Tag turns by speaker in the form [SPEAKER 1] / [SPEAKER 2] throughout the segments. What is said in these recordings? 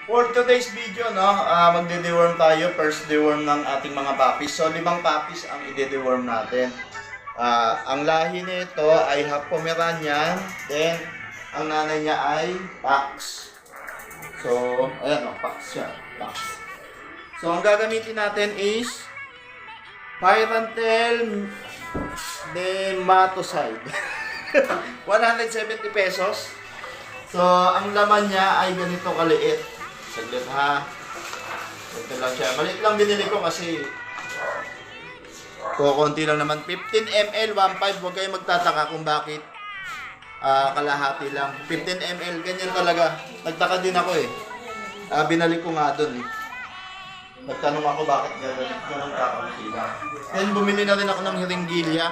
[SPEAKER 1] For today's video, no, magde-deworm tayo. First deworm ng ating mga puppies. So, 5 puppies ang ide-deworm natin. Ang lahi nito ay half Pomeranian. Then, ang nanay niya ay Pax. So, ayan o, Pax siya. Pax. So, ang gagamitin natin is Pyrantel Nematocide. 170 pesos. So, ang laman niya ay ganito kaliit. Saglit ha. Ito lang siya. Maliit lang binili ko kasi konti lang naman. 15 ml, 1.5. Huwag kayong magtataka kung bakit kalahati lang. 15 ml, ganyan talaga. Nagtaka din ako eh. Binalik ko nga dun eh. Nagtanong ako bakit ganun kakunti lang. Then bumili na rin ako ng hiringgilya.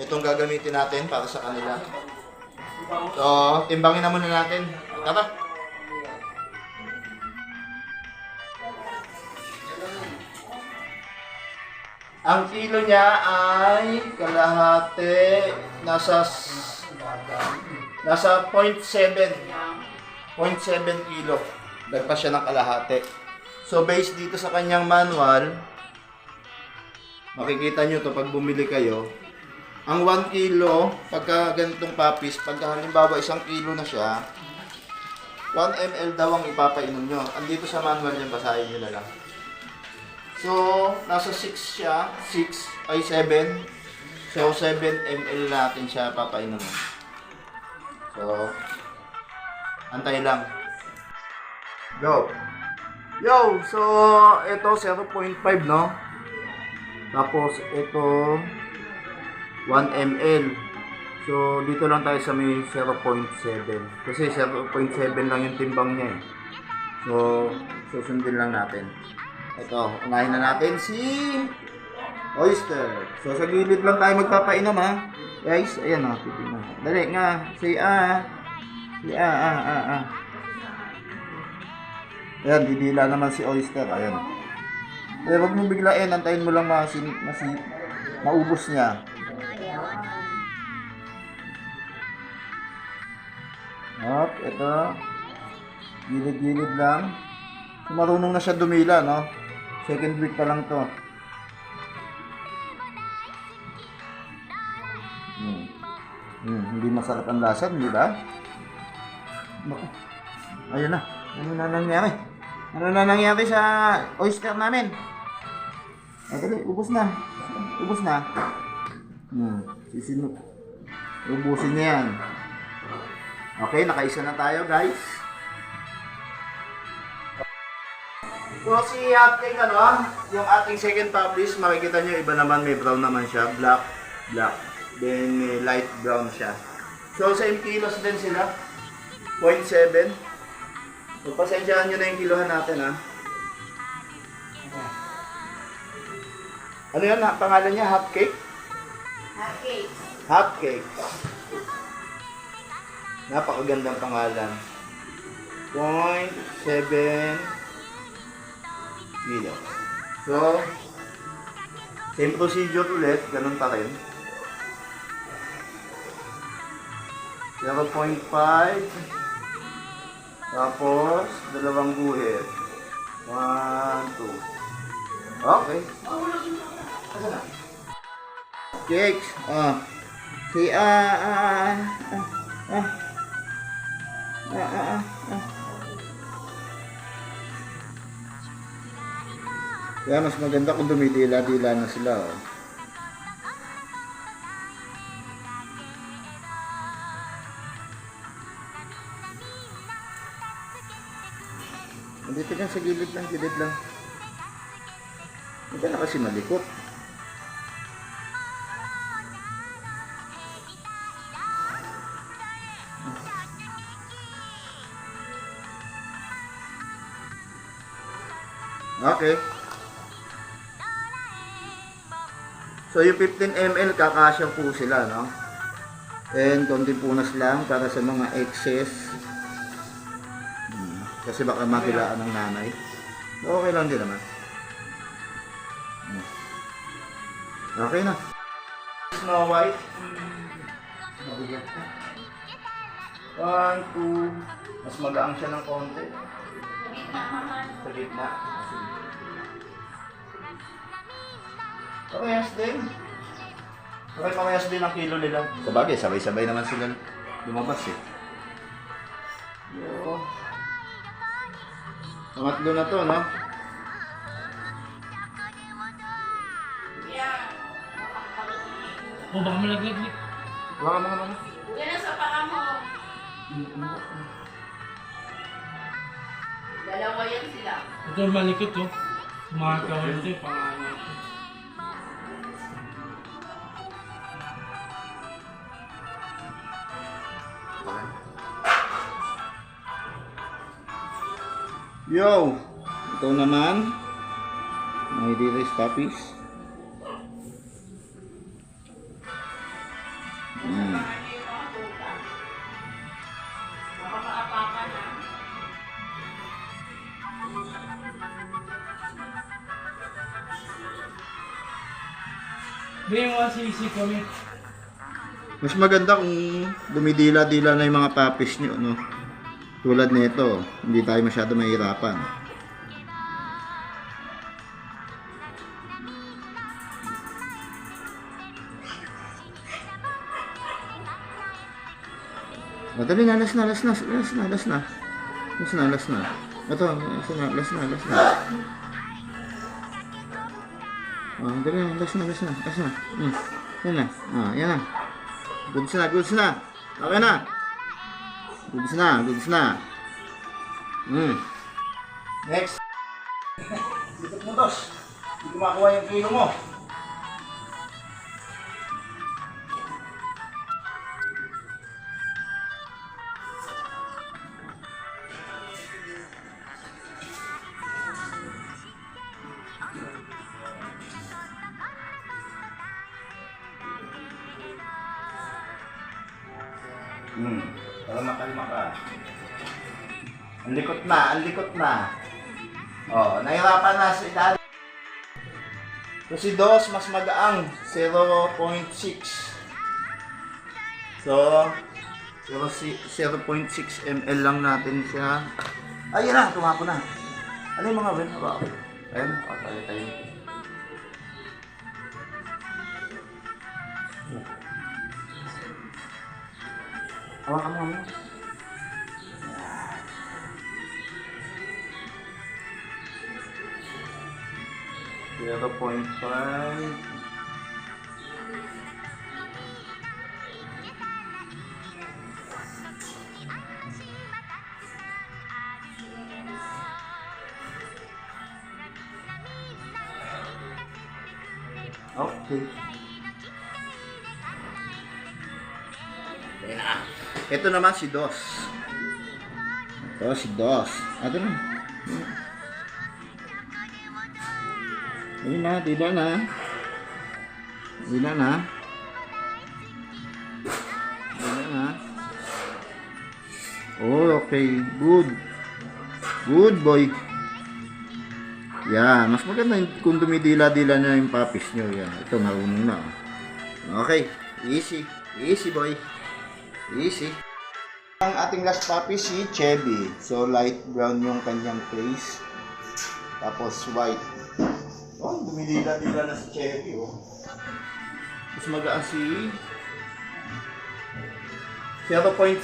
[SPEAKER 1] Itong gagamitin natin para sa kanila. So, timbangin na muna natin. Tara! Ang kilo niya ay kalahati, nasa 0.7 kilo. Lagpas siya ng kalahati. So, based dito sa kanyang manual, makikita nyo to pag bumili kayo. Ang 1 kilo, pagka ganitong puppies, pagka halimbawa 1 kilo na siya, 1 ml daw ang ipapainom nyo. Andito sa manual yan, basahin nyo na lang. So, nasa 6 siya, 6 ay 7. So, 7 ml natin siya papainom. So, antay lang. Go! Yo! So, ito 0.5 no? Tapos, ito 1 ml. So, dito lang tayo sa may 0.7. Kasi 0.7 lang yung timbang niya eh. So, susundin lang natin. Ito, unahin na natin si oyster. So, sa gilid lang tayo magpapainom ha. Guys, ayan o, titignan. Dali nga, say Si Ayan, didila naman si oyster. Ayan. Eh, wag mo biglain, antayin mo lang maubos niya. At ito, gilid-gilid lang. So, marunong na siya dumila, no? Second week pa lang to. Hindi masarap ang lasa, di ba? Naku. Ayun na. Ano na nangyari? Ano na nangyari sa oyster namin? Dali, ubos na. Ubos na. Sisinok. Ubusin niya yan. Okay, nakaisa na tayo, guys. So, si ating yung ating second publish, makikita nyo, iba naman, may brown naman siya, black, then may light brown siya. So, same kilos din sila, 0.7. So, pasensyaan nyo na yung kilohan natin, ha. Ano yan, pangalan niya, hot cake?
[SPEAKER 2] Hot cake.
[SPEAKER 1] Hot cake. Napakagandang pangalan. 0.7 kilo. So, same procedure ulit, ganun pa rin. 0.5 tapos, dalawang guhit. 1, 2. Okay. Asa na? Cakes. Si Kaya mas maganda kung dumidila-dila na sila, oh. Dito dyan sa gilid lang. Hindi na kasi malikot. Okay. So, yung 15 ml, kakasya po sila, no? And, konting punas lang para sa mga excess. Kasi baka makilaan ng nanay. Okay lang din naman. Okay na. Snow White. Mabigat na. 1, 2. Mas magaang siya ng konti.
[SPEAKER 2] gitna naman.
[SPEAKER 1] Sa gitna. Parehas din. Parehas din ang kilo nila. Sabagay, sabay-sabay naman sila lumabas eh. Yo. Pangatlo na to, no?
[SPEAKER 2] Yeah.
[SPEAKER 3] O baka malaglag.
[SPEAKER 1] Wala mga mga.
[SPEAKER 2] Yan na sa paa mo. Dalawa yan sila.
[SPEAKER 3] Ito malikot oh. Mga kawal ito, pangalan.
[SPEAKER 1] Yo! Ito naman. My dearest puppies.
[SPEAKER 2] Baka niyo yung mga tuta. Baka maapakan na.
[SPEAKER 3] May mga sisi kami.
[SPEAKER 1] Mas maganda kung dumidila-dila na yung mga puppies nyo, no? Tulad nito, hindi tayo masyado mahirapan. Madali na, last na. Ito, last na. Oh, dali na, last na. Yan na. Ah, yan na. Goods na. Okay na. Goods na. Next. Likot mo, dos. Hindi ko makuha yung kilo mo. Para makalma ka. Ang likot na. Oh, nahirapan na si Daddy. So si Dos mas magaang 0.6. So 0.6 ml lang natin siya. Ayun na, tumapo na. Ano yung mga win? Ayun, tayo. Hawakan mo mo. 0.5. Okay. Ayan na. Ito naman si Dos. Ito si Dos. Ito na. Dila na. Oh, okay. Good boy. Yan. Mas maganda kung dumidila-dila na yung puppies nyo. Yan. Ito, marunong na. Okay. Easy boy. Easy. Ang ating last puppy si Chevy. So, light brown yung kanyang face. Tapos, white. Oh, dumidila-dila na si Chevy, oh. Mas magaan si 0.7.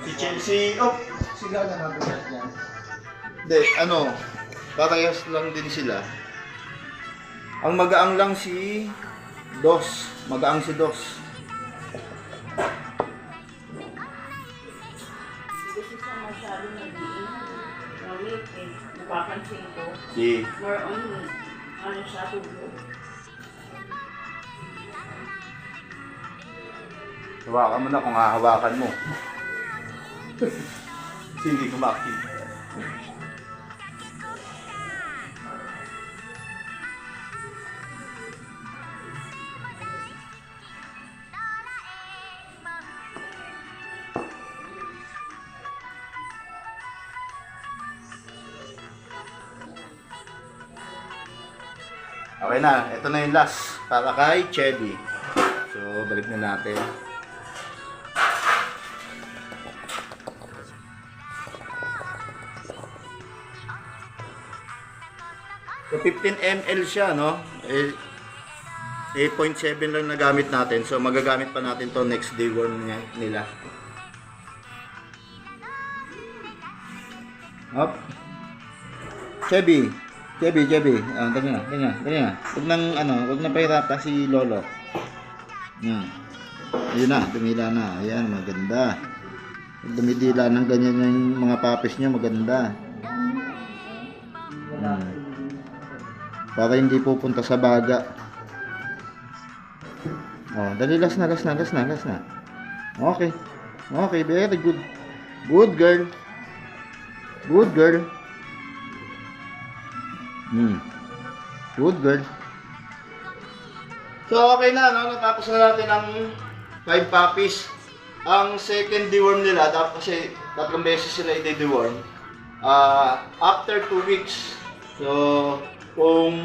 [SPEAKER 1] Si Chelsea, sila na nabigat yan. Hindi, parehas lang din sila. Ang magaang lang si Dos. Magaang si Dos.
[SPEAKER 2] Hindi siya masyado nag-iing. Napapansin ko.
[SPEAKER 1] Si
[SPEAKER 2] More on, siya tulog.
[SPEAKER 1] hawakan mo na kung hahawakan mo. Kasi hindi ko makita. Okay na, ito na yung last para kay Chevy. So, balik na natin. So 15 ml siya, no? 8.7 lang nagamit natin. So magagamit pa natin to next deworm nila. Hop. Chevy. Ganyan. Huwag na pahirapan si Lolo. Ayun na, dumila na. Ayan, maganda. Dumidila ng ganyan yung mga papis niya, maganda. Para hindi pupunta sa baga. Oh, dali, last na. Okay, very good. Good girl. Good girl. So, okay na, no? Natapos na natin ang 5 puppies. Ang second deworm nila, kasi 3 beses sila i-deworm. After 2 weeks. So, kung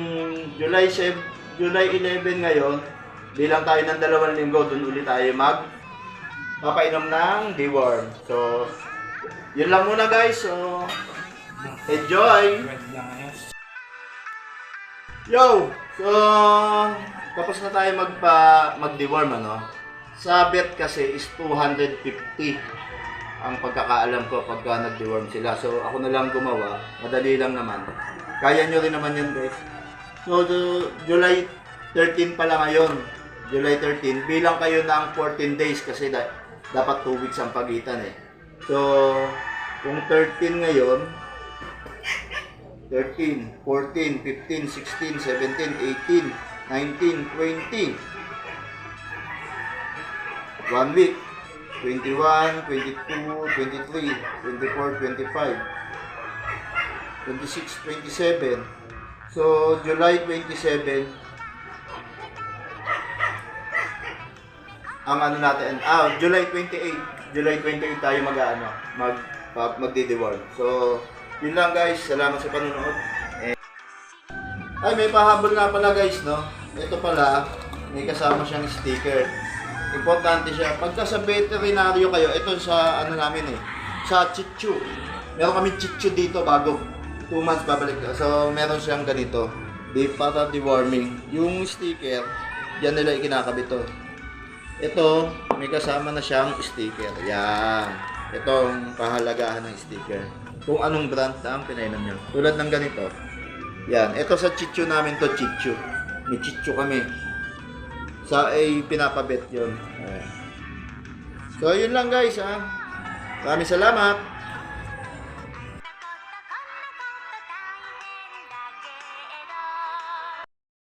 [SPEAKER 1] July 11 ngayon, bilang tayo ng 2 linggo, dun ulit tayo papainom ng deworm. So, yun lang muna guys. So, enjoy!
[SPEAKER 3] Red lang ngayon.
[SPEAKER 1] Yo! So, tapos na tayo mag-deworm, ano? Sa vet kasi is 250 ang pagkakaalam ko pagka nag-deworm sila. So, ako na lang gumawa. Madali lang naman. Kaya nyo rin naman yan, guys. So, July 13 pala ngayon. July 13. Bilang kayo ng 14 days kasi dapat 2 weeks ang pagitan eh. So, kung 13 ngayon, 13, 14, 15, 16, 17, 18, 19, 20. 1 week. 21, 22, 23, 24, 25, 26, 27. So, July 27, ang ano natin, July 28. July 28 tayo magdi-deworm. So, yun lang guys. Salamat sa panonood. Ay, may pahabol nga pala guys, no? Ito pala, may kasama siyang sticker. Importante siya. Pagka sa veterinaryo kayo, ito sa ano namin sa Chichu. Meron kami Chichu dito bago 2 months babalik. So, meron siyang ganito. Para deworming. Yung sticker, diyan nila ikinakabit to. Ito, may kasama na siyang sticker. Yan. Itong pahalagahan ng sticker. Kung anong brand na ang pinainom nyo. Tulad ng ganito. Yan. Ito sa Chichu namin to, Chichu. May Chichu kami. Sa pinapabet yun. So, yun lang guys, ha. Maraming salamat.